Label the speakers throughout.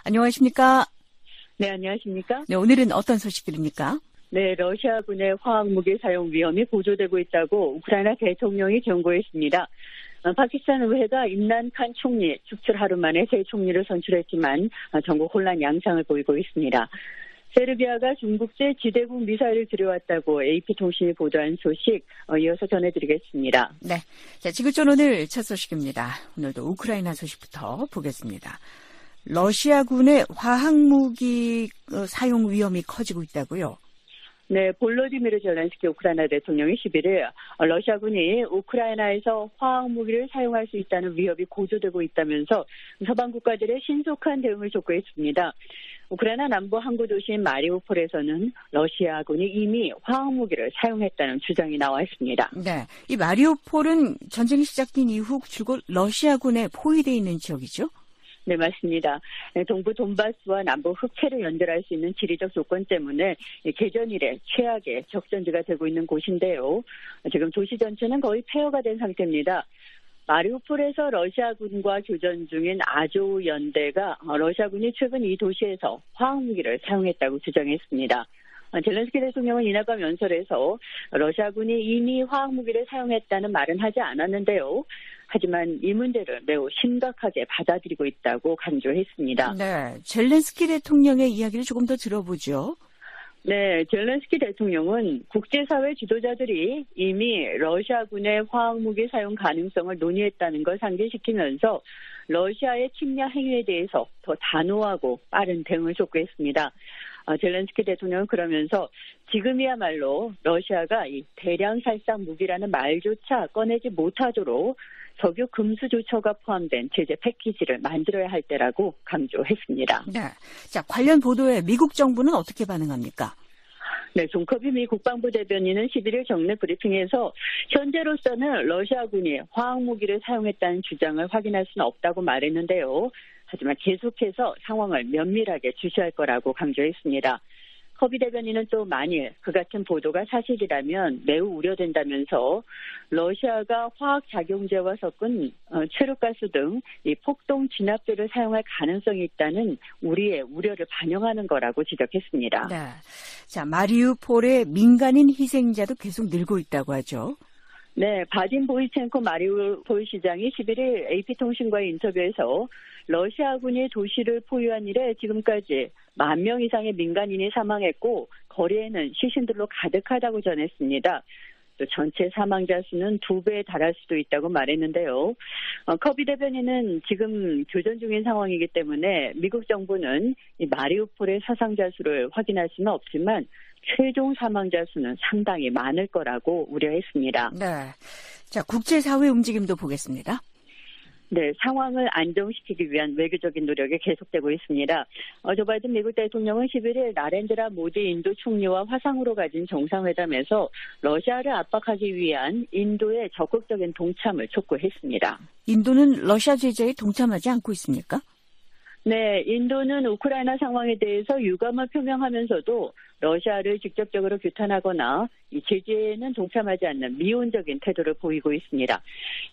Speaker 1: 안녕하십니까?
Speaker 2: 네, 안녕하십니까?
Speaker 1: 네, 오늘은 어떤 소식들입니까?
Speaker 2: 네, 러시아군의 화학무기 사용 위험이 고조되고 있다고 우크라이나 대통령이 경고했습니다. 파키스탄 의회가 임란 칸 총리 축출 하루 만에 새 총리를 선출했지만 전국 혼란 양상을 보이고 있습니다. 세르비아가 중국제 지대공 미사일을 들여왔다고 AP통신이 보도한 소식 이어서 전해드리겠습니다.
Speaker 1: 네, 자, 지구촌 오늘 첫 소식입니다. 오늘도 우크라이나 소식부터 보겠습니다. 러시아군의 화학무기 사용 위험이 커지고 있다고요?
Speaker 2: 네, 볼로디미르 젤렌스키 우크라이나 대통령이 11일 러시아군이 우크라이나에서 화학무기를 사용할 수 있다는 위협이 고조되고 있다면서 서방 국가들의 신속한 대응을 촉구했습니다. 우크라이나 남부 항구 도시인 마리우폴에서는 러시아군이 이미 화학무기를 사용했다는 주장이 나와 있습니다.
Speaker 1: 네, 이 마리우폴은 전쟁이 시작된 이후 줄곧 러시아군에 포위되어 있는 지역이죠?
Speaker 2: 네, 맞습니다. 동부 돈바스와 남부 흑해를 연결할 수 있는 지리적 조건 때문에 개전 이래 최악의 적전지가 되고 있는 곳인데요. 지금 도시 전체는 거의 폐허가 된 상태입니다. 마리우폴에서 러시아군과 교전 중인 아조우 연대가 러시아군이 최근 이 도시에서 화학무기를 사용했다고 주장했습니다. 젤렌스키 대통령은 이날 밤 연설에서 러시아군이 이미 화학무기를 사용했다는 말은 하지 않았는데요. 하지만 이 문제를 매우 심각하게 받아들이고 있다고 강조했습니다.
Speaker 1: 네, 젤렌스키 대통령의 이야기를 조금 더 들어보죠.
Speaker 2: 네, 젤렌스키 대통령은 국제사회 지도자들이 이미 러시아군의 화학무기 사용 가능성을 논의했다는 걸 상기시키면서 러시아의 침략 행위에 대해서 더 단호하고 빠른 대응을 촉구했습니다. 젤렌스키 대통령은 그러면서 지금이야말로 러시아가 이 대량 살상 무기라는 말조차 꺼내지 못하도록 석유 금수 조처가 포함된 제재 패키지를 만들어야 할 때라고 강조했습니다.
Speaker 1: 네, 자, 관련 보도에 미국 정부는 어떻게 반응합니까?
Speaker 2: 네, 존 커비 미 국방부 대변인은 11일 정례 브리핑에서 현재로서는 러시아군이 화학무기를 사용했다는 주장을 확인할 수는 없다고 말했는데요. 하지만 계속해서 상황을 면밀하게 주시할 거라고 강조했습니다. 커비 대변인은 또 만일 그 같은 보도가 사실이라면 매우 우려된다면서 러시아가 화학작용제와 섞은 최루가스 등 이 폭동 진압제를 사용할 가능성이 있다는 우리의 우려를 반영하는 거라고 지적했습니다.
Speaker 1: 네, 자, 마리우폴의 민간인 희생자도 계속 늘고 있다고 하죠.
Speaker 2: 네, 바딘 보이첸코 마리우폴 시장이 11일 AP통신과의 인터뷰에서 러시아군이 도시를 포위한 이래 지금까지 10,000명 이상의 민간인이 사망했고 거리에는 시신들로 가득하다고 전했습니다. 또 전체 사망자 수는 2배에 달할 수도 있다고 말했는데요. 커비 대변인은 지금 교전 중인 상황이기 때문에 미국 정부는 이 마리우폴의 사상자 수를 확인할 수는 없지만 최종 사망자 수는 상당히 많을 거라고 우려했습니다.
Speaker 1: 네, 자, 국제사회 움직임도 보겠습니다.
Speaker 2: 네, 상황을 안정시키기 위한 외교적인 노력이 계속되고 있습니다. 조 바이든 미국 대통령은 11일 나렌드라 모디 인도 총리와 화상으로 가진 정상회담에서 러시아를 압박하기 위한 인도의 적극적인 동참을 촉구했습니다.
Speaker 1: 인도는 러시아 제재에 동참하지 않고 있습니까?
Speaker 2: 네, 인도는 우크라이나 상황에 대해서 유감을 표명하면서도 러시아를 직접적으로 규탄하거나 이 제재에는 동참하지 않는 미온적인 태도를 보이고 있습니다.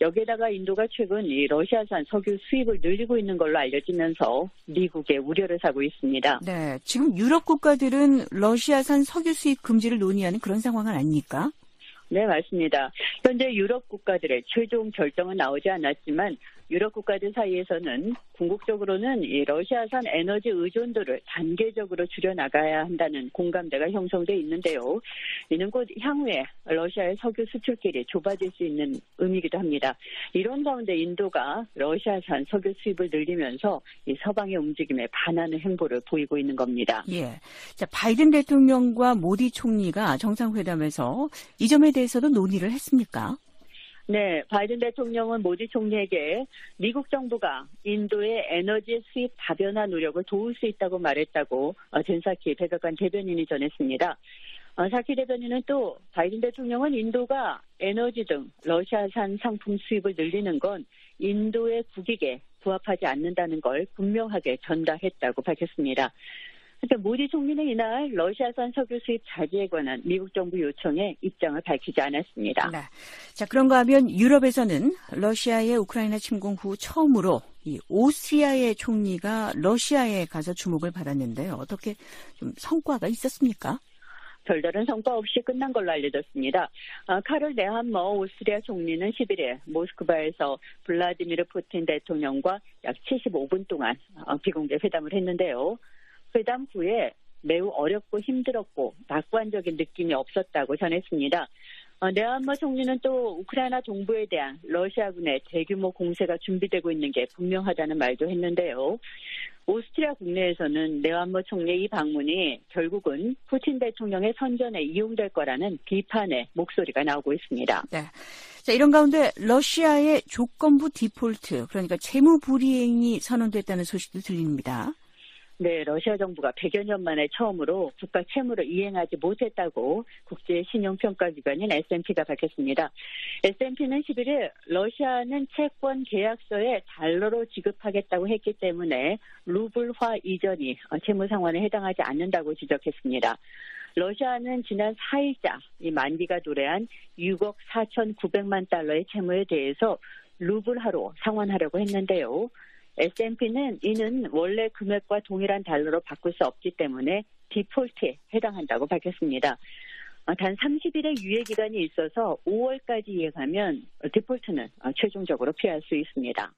Speaker 2: 여기에다가 인도가 최근 이 러시아산 석유 수입을 늘리고 있는 걸로 알려지면서 미국의 우려를 사고 있습니다.
Speaker 1: 네, 지금 유럽 국가들은 러시아산 석유 수입 금지를 논의하는 그런 상황은 아닙니까?
Speaker 2: 네, 맞습니다. 현재 유럽 국가들의 최종 결정은 나오지 않았지만 유럽 국가들 사이에서는 궁극적으로는 이 러시아산 에너지 의존도를 단계적으로 줄여나가야 한다는 공감대가 형성돼 있는데요. 이는 곧 향후에 러시아의 석유 수출길이 좁아질 수 있는 의미이기도 합니다. 이런 가운데 인도가 러시아산 석유 수입을 늘리면서 이 서방의 움직임에 반하는 행보를 보이고 있는 겁니다.
Speaker 1: 예, 자, 바이든 대통령과 모디 총리가 정상회담에서 이 점에 대해서도 논의를 했습니까?
Speaker 2: 네, 바이든 대통령은 모디 총리에게 미국 정부가 인도의 에너지 수입 다변화 노력을 도울 수 있다고 말했다고 젠사키 백악관 대변인이 전했습니다. 사키 대변인은 또 바이든 대통령은 인도가 에너지 등 러시아산 상품 수입을 늘리는 건 인도의 국익에 부합하지 않는다는 걸 분명하게 전달했다고 밝혔습니다. 그러니까 모디 총리는 이날 러시아산 석유 수입 자제에 관한 미국 정부 요청에 입장을 밝히지 않았습니다.
Speaker 1: 네. 자, 그런가 하면 유럽에서는 러시아의 우크라이나 침공 후 처음으로 이 오스트리아의 총리가 러시아에 가서 주목을 받았는데요. 어떻게 좀 성과가 있었습니까?
Speaker 2: 별다른 성과 없이 끝난 걸로 알려졌습니다. 카를 네함머 오스트리아 총리는 11일 모스크바에서 블라디미르 푸틴 대통령과 약 75분 동안 비공개 회담을 했는데요. 회담 후에 매우 어렵고 힘들었고 낙관적인 느낌이 없었다고 전했습니다. 네함머 총리는 또 우크라이나 동부에 대한 러시아군의 대규모 공세가 준비되고 있는 게 분명하다는 말도 했는데요. 오스트리아 국내에서는 네함머 총리의 이 방문이 결국은 푸틴 대통령의 선전에 이용될 거라는 비판의 목소리가 나오고 있습니다.
Speaker 1: 네. 자, 이런 가운데 러시아의 조건부 디폴트, 그러니까 채무 불이행이 선언됐다는 소식도 들립니다.
Speaker 2: 네, 러시아 정부가 100여 년 만에 처음으로 국가 채무를 이행하지 못했다고 국제 신용평가기관인 S&P가 밝혔습니다. S&P는 11일 러시아는 채권 계약서에 달러로 지급하겠다고 했기 때문에 루블화 이전이 채무 상환에 해당하지 않는다고 지적했습니다. 러시아는 지난 4일자 이 만기가 도래한 6억 4,900만 달러의 채무에 대해서 루블화로 상환하려고 했는데요. S&P는 이는 원래 금액과 동일한 달러로 바꿀 수 없기 때문에 디폴트에 해당한다고 밝혔습니다. 단 30일의 유예 기간이 있어서 5월까지 이행하면 디폴트는 최종적으로 피할 수 있습니다.